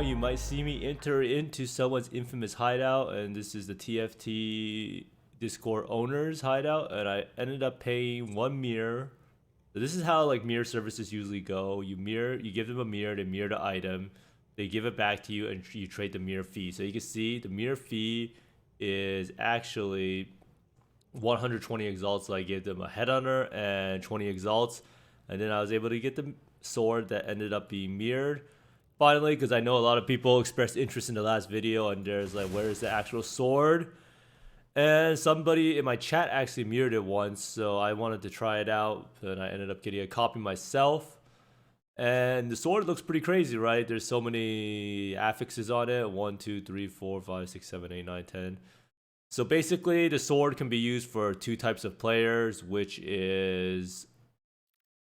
you might see me enter into someone's infamous hideout, and this is the TFT Discord owner's hideout, and I ended up paying one mirror. So this is how like mirror services usually go. You give them a mirror, they mirror the item, they give it back to you, and you trade the mirror fee. So you can see the mirror fee is actually 120 exalts. So I gave them a headhunter and 20 exalts, and then I was able to get the sword that ended up being mirrored finally, because I know a lot of people expressed interest in the last video, and there's like, where's the actual sword? And somebody in my chat actually mirrored it once, so I wanted to try it out, and I ended up getting a copy myself. And the sword looks pretty crazy, right? There's so many affixes on it: 1, 2, 3, 4, 5, 6, 7, 8, 9, 10. So basically, the sword can be used for two types of players, which is,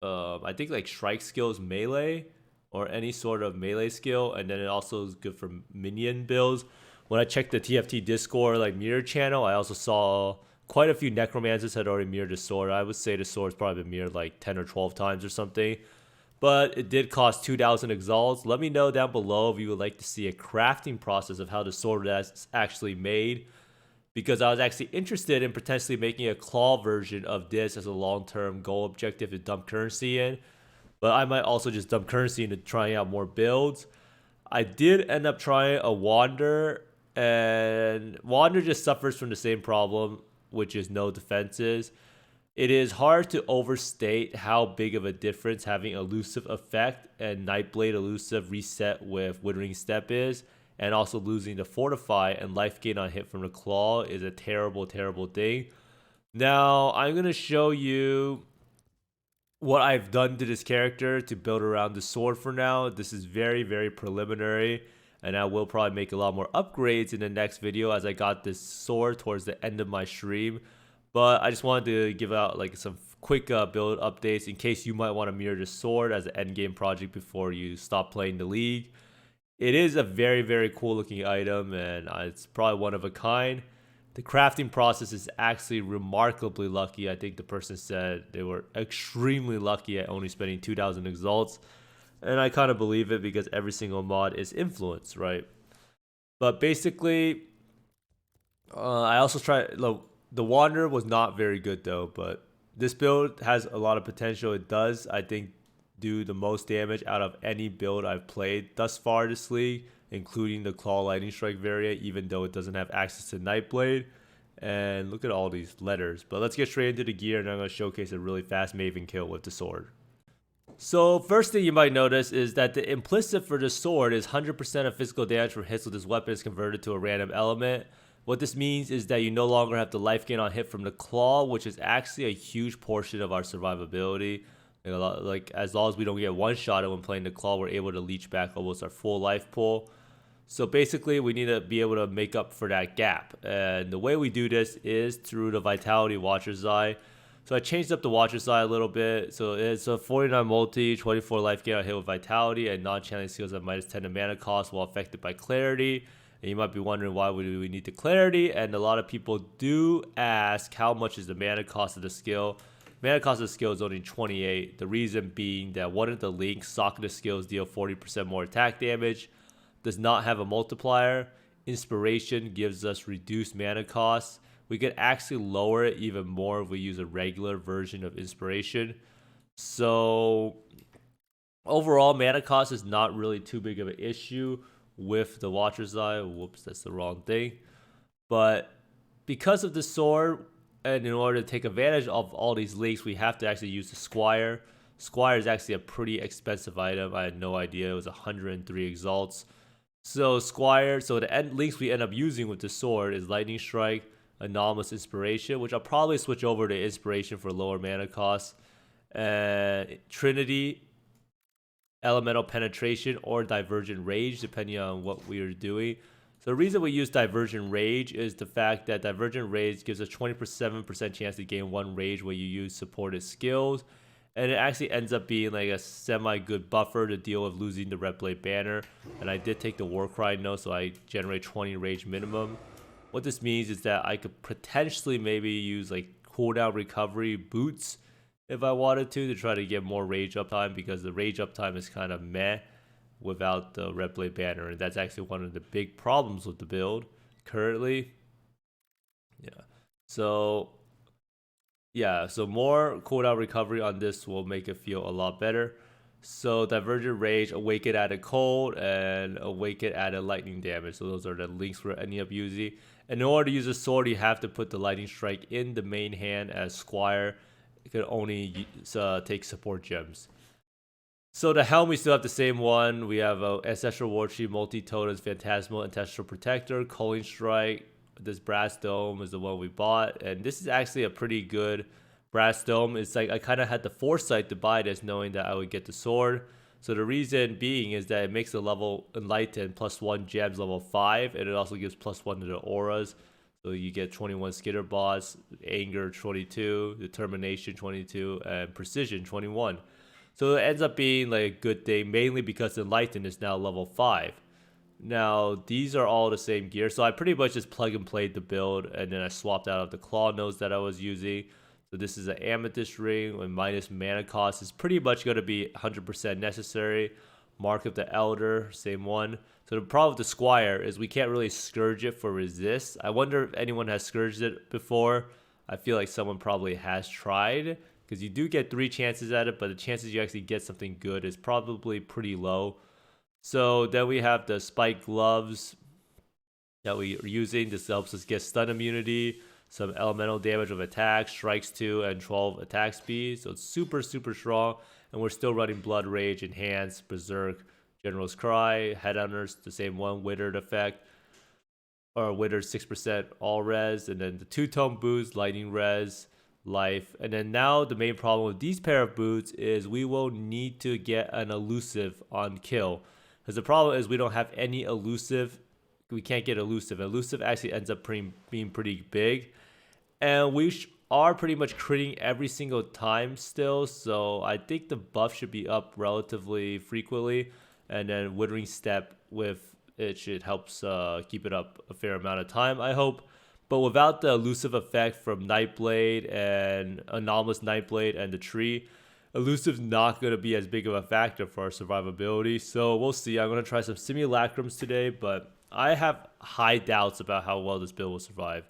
I think like strike skills, melee, or any sort of melee skill, and then it also is good for minion builds. When I checked the TFT Discord like mirror channel, I also saw quite a few necromancers had already mirrored the sword. I would say the sword's probably been mirrored like 10 or 12 times or something. But it did cost 2,000 exalts. Let me know down below if you would like to see a crafting process of how the sword is actually made, because I was actually interested in potentially making a claw version of this as a long-term goal objective to dump currency in. But I might also just dump currency into trying out more builds. I did end up trying a Wander, and Wander just suffers from the same problem, which is no defenses. It is hard to overstate how big of a difference having elusive effect and Nightblade elusive reset with Withering Step is, and also losing the Fortify and life gain on hit from the Claw is a terrible, terrible thing. Now, I'm going to show you what I've done to this character to build around the sword for now. This is very, very preliminary, and I will probably make a lot more upgrades in the next video as I got this sword towards the end of my stream. But I just wanted to give out like some quick build updates in case you might want to mirror the sword as an endgame project before you stop playing the league. It is a very, very cool looking item, and it's probably one of a kind. The crafting process is actually remarkably lucky. I think the person said they were extremely lucky at only spending 2,000 exalts. And I kind of believe it, because every single mod is influence, right? But basically, I also tried, the Wanderer was not very good though, but this build has a lot of potential. It does, I think, do the most damage out of any build I've played thus far this league, including the Claw Lightning Strike variant, even though it doesn't have access to Nightblade. And look at all these letters. But let's get straight into the gear, and I'm going to showcase a really fast Maven kill with the sword. So first thing you might notice is that the implicit for the sword is 100% of physical damage from hits with this weapon is converted to a random element. What this means is that you no longer have the life gain on hit from the claw, which is actually a huge portion of our survivability. Like as long as we don't get one-shotted when playing the claw, we're able to leech back almost our full life pool. So basically, we need to be able to make up for that gap. And the way we do this is through the Vitality Watcher's Eye. So I changed up the Watcher's Eye a little bit. So it's a 49 multi, 24 life gain on hit with Vitality, and non-channeling skills at minus 10 to mana cost while affected by Clarity. And you might be wondering, why do we need the Clarity? And a lot of people do ask, how much is the mana cost of the skill? Mana cost of the skill is only 28. The reason being that one of the links, Socketed skills, deal 40% more attack damage, does not have a multiplier. Inspiration gives us reduced mana costs. We could actually lower it even more if we use a regular version of Inspiration. So overall, mana cost is not really too big of an issue with the Watcher's Eye. Whoops, that's the wrong thing. But because of the sword, and in order to take advantage of all these links, we have to actually use the Squire. Squire is actually a pretty expensive item. I had no idea. It was 103 exalts. So Squire, so the links we end up using with the sword is Lightning Strike, Anomalous Inspiration, which I'll probably switch over to Inspiration for lower mana costs, Trinity, Elemental Penetration, or Divergent Rage, depending on what we are doing. So the reason we use Divergent Rage is the fact that Divergent Rage gives us 27% chance to gain 1 rage when you use supported skills. And it actually ends up being like a semi-good buffer to deal with losing the Red Blade banner. And I did take the Warcry note, so I generate 20 rage minimum. What this means is that I could potentially maybe use like cooldown recovery boots if I wanted to try to get more rage uptime, because the rage uptime is kind of meh without the red blade banner, and that's actually one of the big problems with the build currently. Yeah. So yeah, so more cooldown recovery on this will make it feel a lot better. So Divergent Rage, Awaken added cold, and Awaken added lightning damage. So those are the links we're ending up using. And in order to use a sword, you have to put the lightning strike in the main hand as Squire. It can only take support gems. So the helm, we still have the same one. We have Ancestral War Tree, Multi-Totems, Phantasmal, Ancestral Protector, Culling Strike. This Brass Dome is the one we bought. And this is actually a pretty good Brass Dome. It's like I kind of had the foresight to buy this knowing that I would get the sword. So the reason being is that it makes the level Enlighten +1 gems level 5. And it also gives +1 to the auras. So you get 21 Skitter Boss, Anger 22, Determination 22, and Precision 21. So it ends up being like a good thing, mainly because Enlighten is now level 5. Now, these are all the same gear, so I pretty much just plug and played the build, and then I swapped out of the claw nodes that I was using. So this is an Amethyst ring with minus mana cost. It's pretty much going to be 100% necessary. Mark of the Elder, same one. So the problem with the Squire is we can't really Scourge it for resist. I wonder if anyone has Scourged it before. I feel like someone probably has tried, because you do get 3 chances at it, but the chances you actually get something good is probably pretty low. So then we have the Spike Gloves that we are using. This helps us get stun immunity, some elemental damage of attack, strikes 2, and 12 attack speed. So it's super, super strong. And we're still running Blood Rage, Enhance, Berserk, General's Cry, Headhunters, the same one, Withered effect. Or Withered 6% all res. And then the 2-tone boots, Lightning res, life. And then now the main problem with these pair of boots is we will need to get an elusive on kill, because the problem is we don't have any elusive. We can't get elusive. Elusive actually ends up being pretty big, and we are pretty much critting every single time still. So I think the buff should be up relatively frequently, and then Withering Step with it should help keep it up a fair amount of time, I hope. But without the elusive effect from Nightblade and Anomalous Nightblade and the tree, elusive's not going to be as big of a factor for our survivability. So we'll see. I'm going to try some simulacrums today, but I have high doubts about how well this build will survive.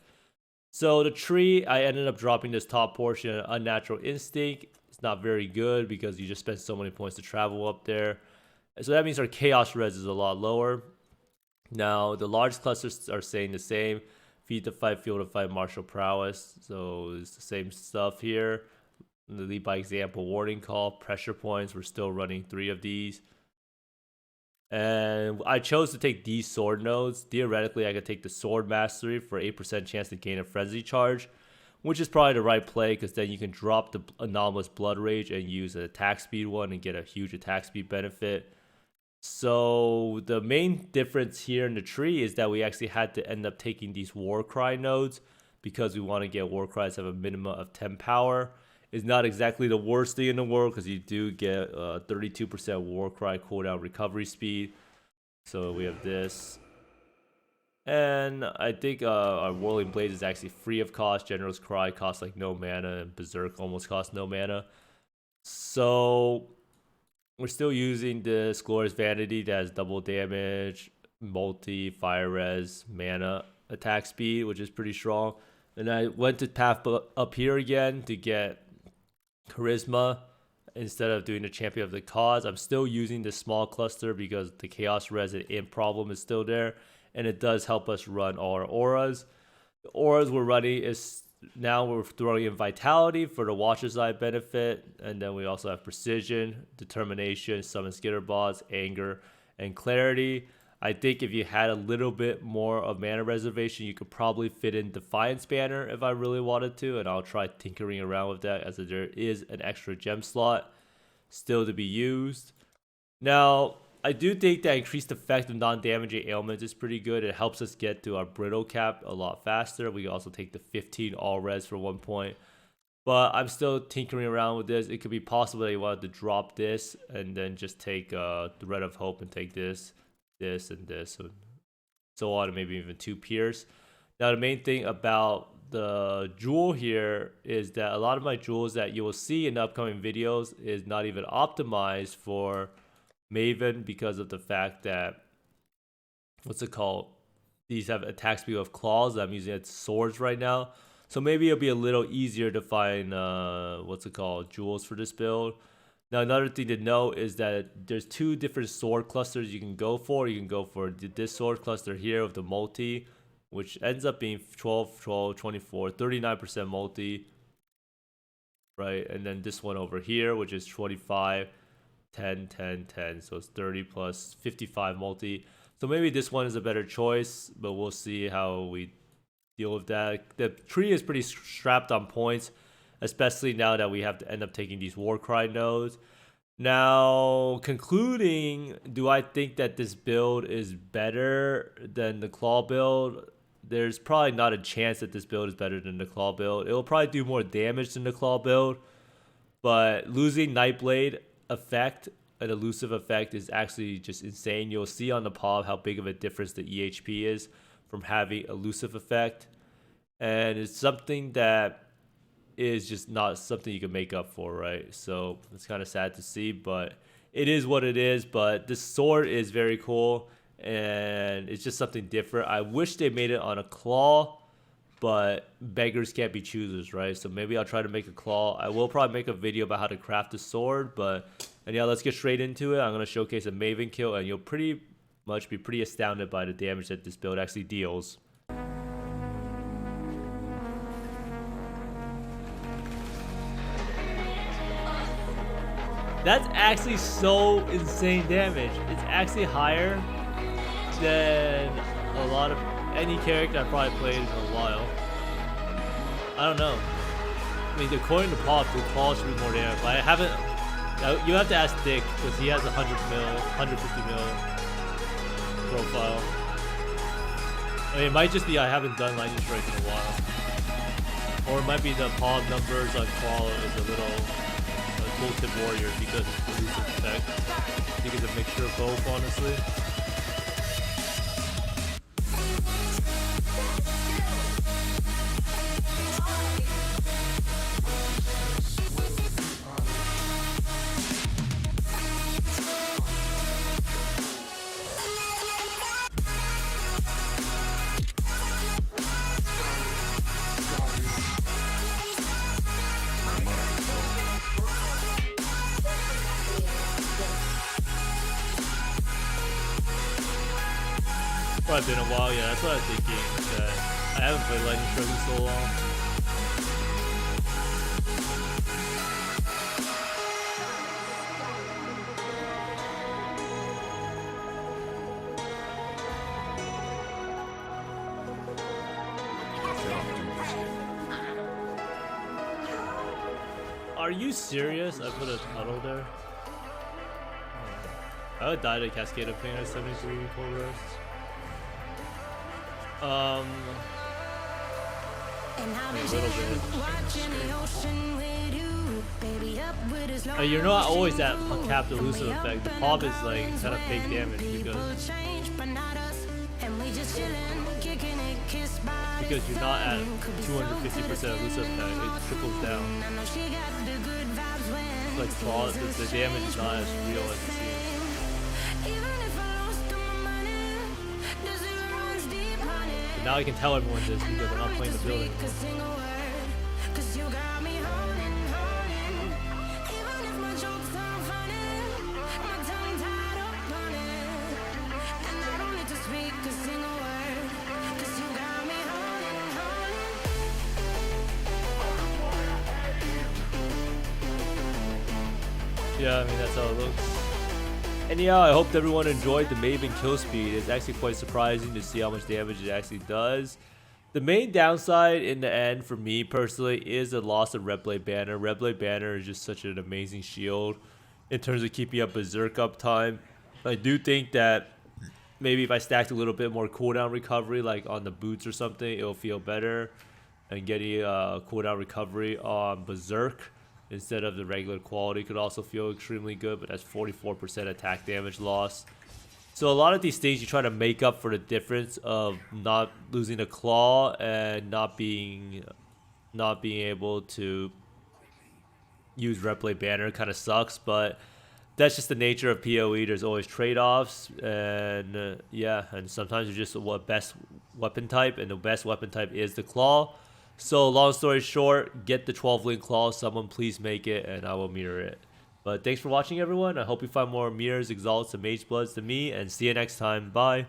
So the tree, I ended up dropping this top portion, Unnatural Instinct. It's not very good because you just spent so many points to travel up there. So that means our Chaos Res is a lot lower. Now, the large clusters are saying the same. Feed to fight, Field to fight, Martial Prowess. So it's the same stuff here. The Lead by Example, Warning Call, Pressure Points. We're still running 3 of these. And I chose to take these sword nodes. Theoretically, I could take the Sword Mastery for 8% chance to gain a Frenzy Charge, which is probably the right play, because then you can drop the Anomalous Blood Rage and use an attack speed one and get a huge attack speed benefit. So the main difference here in the tree is that we actually had to end up taking these Warcry nodes because we want to get Warcries have a minimum of 10 power. It's not exactly the worst thing in the world because you do get 32% Warcry cooldown recovery speed. So we have this. And I think our Whirling Blades is actually free of cost. General's Cry costs like no mana, and Berserk almost costs no mana. So we're still using this Glorious Vanity that has double damage, multi, fire res, mana, attack speed, which is pretty strong. And I went to path up here again to get Charisma instead of doing the Champion of the Cause. I'm still using the small cluster because the Chaos Res and Imp problem is still there, and it does help us run all our auras. The auras we're running is now we're throwing in Vitality for the Watcher's Eye benefit, and then we also have Precision, Determination, Summon Skitter Boss, Anger, and Clarity. I think if you had a little bit more of mana reservation, you could probably fit in Defiance Banner if I really wanted to, and I'll try tinkering around with that as there is an extra gem slot still to be used. Now, I do think that increased effect of non-damaging ailments is pretty good. It helps us get to our brittle cap a lot faster. We can also take the 15 all res for 1 point. But I'm still tinkering around with this. It could be possible that you wanted to drop this and then just take Thread of Hope and take this, and this, and so on, and maybe even 2 Pierce. Now, the main thing about the jewel here is that a lot of my jewels that you will see in the upcoming videos is not even optimized for Maven because of the fact that, what's it called? These have attack speed of claws. I'm using it swords right now. So maybe it'll be a little easier to find, what's it called? Jewels for this build. Now, another thing to note is that there's two different sword clusters you can go for. You can go for this sword cluster here with the multi, which ends up being 12, 12, 24, 39% multi, right? And then this one over here, which is 25, 10, 10, 10. So it's 30 plus 55 multi. So maybe this one is a better choice, but we'll see how we deal with that. The tree is pretty strapped on points, especially now that we have to end up taking these Warcry nodes. Now, concluding, do I think that this build is better than the Claw build? There's probably not a chance that this build is better than the Claw build. It will probably do more damage than the Claw build, but losing Nightblade effect, an elusive effect, is actually just insane. You'll see on the POV how big of a difference the EHP is from having elusive effect, and it's something that is just not something you can make up for, right? So it's kind of sad to see, but it is what it is. But this sword is very cool, and it's just something different. I wish they made it on a claw, but beggars can't be choosers, right? So maybe I'll try to make a claw. I will probably make a video about how to craft a sword, but anyhow, let's get straight into it. I'm going to showcase a Maven kill, and you'll pretty much be pretty astounded by the damage that this build actually deals. That's actually so insane damage. It's actually higher than a lot of any character I've probably played in a while. I don't know. I mean, according to Pop, the claw should be more damage, but I haven't. You have to ask Dick because he has 100 mil, 150 mil profile. I mean, it might just be I haven't done lightning strike in a while, or it might be the Pop numbers on claw is a little. Ultimate warrior because it's elusive effect. I think it's a mixture of both, honestly. Probably been a while, yeah, that's what I was thinking. That I haven't played Lightning Strike in so long. Are you serious? I put a tunnel there? I would die to Cascade of Pain at 73 full rest. A little bit. You're not always at capped elusive effect. The pop is like kind of fake damage because you're not at 250% elusive effect. It trickles down. It's like claw, the damage is not as real as it seems. Now I can tell everyone this because I'm not playing the building. Yeah, I mean, that's how it looks. Anyhow, I hope everyone enjoyed the Maven kill speed. It's actually quite surprising to see how much damage it actually does. The main downside in the end for me personally is the loss of Red Blade Banner. Red Blade Banner is just such an amazing shield in terms of keeping up Berserk uptime. I do think that maybe if I stacked a little bit more cooldown recovery, like on the boots or something, it'll feel better. And getting cooldown recovery on Berserk instead of the regular quality could also feel extremely good, but that's 44% attack damage loss. So a lot of these things you try to make up for the difference of not losing a claw and not being able to use Red Blade Banner kind of sucks, but that's just the nature of PoE. There's always trade-offs, and yeah, and sometimes it's just what best weapon type, and the best weapon type is the claw. So long story short, get the 12-link claw. Someone please make it, and I will mirror it. But thanks for watching, everyone. I hope you find more mirrors, exalts, and mage bloods than me, and see you next time. Bye.